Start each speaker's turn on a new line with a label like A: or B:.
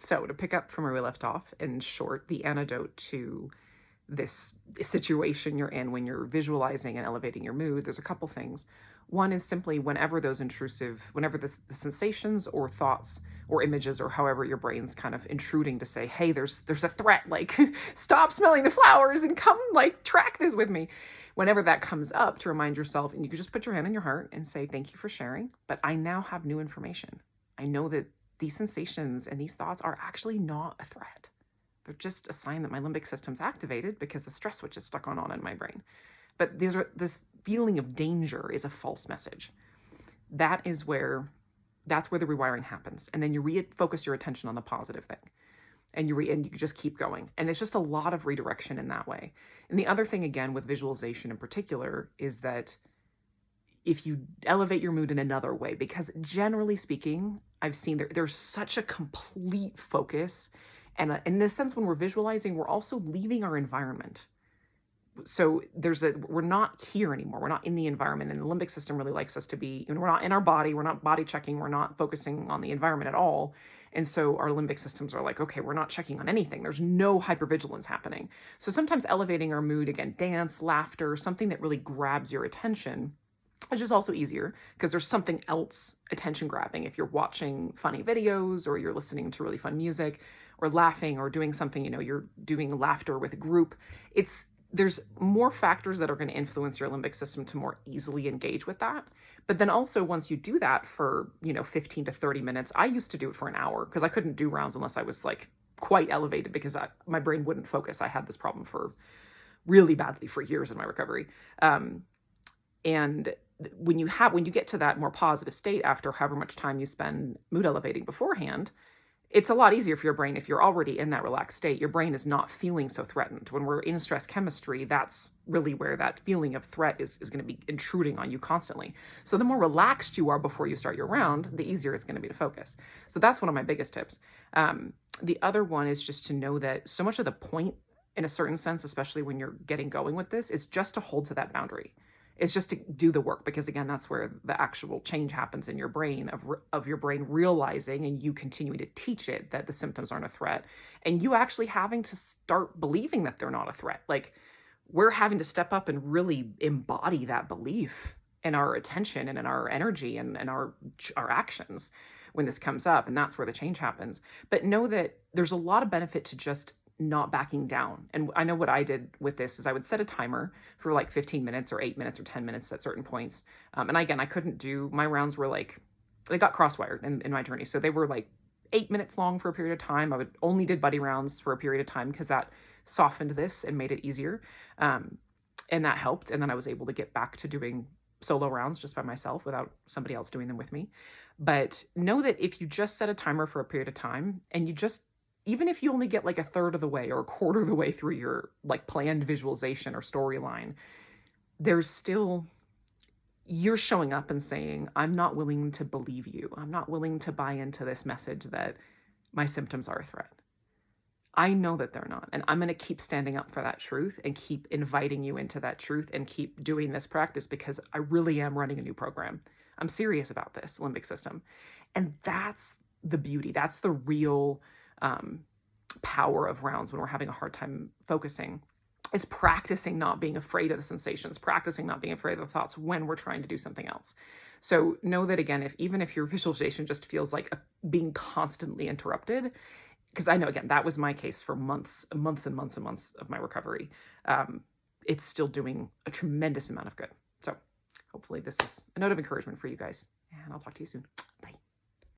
A: So to pick up from where we left off, in short, the antidote to this situation you're in when you're visualizing and elevating your mood, there's a couple things. One is simply whenever the sensations or thoughts or images or however your brain's kind of intruding to say, hey, there's a threat, like stop smelling the flowers and come like track this with me. Whenever that comes up, to remind yourself, and you can just put your hand on your heart and say, thank you for sharing, but I now have new information. I know that these sensations and these thoughts are actually not a threat. They're just a sign that my limbic system's activated because the stress switch is stuck on in my brain. But this feeling of danger is a false message. That's where the rewiring happens. And then you refocus your attention on the positive thing. And you just keep going. And it's just a lot of redirection in that way. And the other thing, again, with visualization in particular, is that if you elevate your mood in another way, because generally speaking, I've seen there's such a complete focus. And in a sense, when we're visualizing, we're also leaving our environment. So we're not here anymore. We're not in the environment. And the limbic system really likes us to be, we're not in our body. We're not body checking. We're not focusing on the environment at all. And so our limbic systems are like, okay, we're not checking on anything. There's no hypervigilance happening. So sometimes elevating our mood, again, dance, laughter, something that really grabs your attention, which is also easier because there's something else attention grabbing. If you're watching funny videos or you're listening to really fun music or laughing or doing something, you're doing laughter with a group, there's more factors that are going to influence your limbic system to more easily engage with that. But then also once you do that for, 15 to 30 minutes, I used to do it for an hour because I couldn't do rounds unless I was like quite elevated because my brain wouldn't focus. I had this problem for really badly for years in my recovery. And when you get to that more positive state after however much time you spend mood elevating beforehand, it's a lot easier for your brain. If you're already in that relaxed state, your brain is not feeling so threatened. When we're in stress chemistry, that's really where that feeling of threat is going to be intruding on you constantly. So the more relaxed you are before you start your round, the easier it's going to be to focus. So that's one of my biggest tips. The other one is just to know that so much of the point, in a certain sense, especially when you're getting going with this, is just to hold to that boundary. It's just to do the work, because again, that's where the actual change happens in your brain, of your brain realizing and you continuing to teach it that the symptoms aren't a threat, and you actually having to start believing that they're not a threat. Like, we're having to step up and really embody that belief in our attention and in our energy and our actions when this comes up, and that's where the change happens. But know that there's a lot of benefit to just not backing down. And I know what I did with this is I would set a timer for like 15 minutes or 8 minutes or 10 minutes at certain points. And again, I couldn't do, my rounds were like, they got crosswired in my journey. So they were like 8 minutes long for a period of time. I only did buddy rounds for a period of time because that softened this and made it easier. And that helped. And then I was able to get back to doing solo rounds just by myself without somebody else doing them with me. But know that if you just set a timer for a period of time, and even if you only get like a third of the way or a quarter of the way through your like planned visualization or storyline, you're showing up and saying, I'm not willing to believe you. I'm not willing to buy into this message that my symptoms are a threat. I know that they're not. And I'm going to keep standing up for that truth and keep inviting you into that truth and keep doing this practice because I really am running a new program. I'm serious about this limbic system. And that's the beauty. That's the real power of rounds when we're having a hard time focusing, is practicing not being afraid of the sensations, practicing not being afraid of the thoughts when we're trying to do something else. So know that, again, even if your visualization just feels like being constantly interrupted, because I know, again, that was my case for months and months and months of my recovery, it's still doing a tremendous amount of good. So hopefully this is a note of encouragement for you guys, and I'll talk to you soon.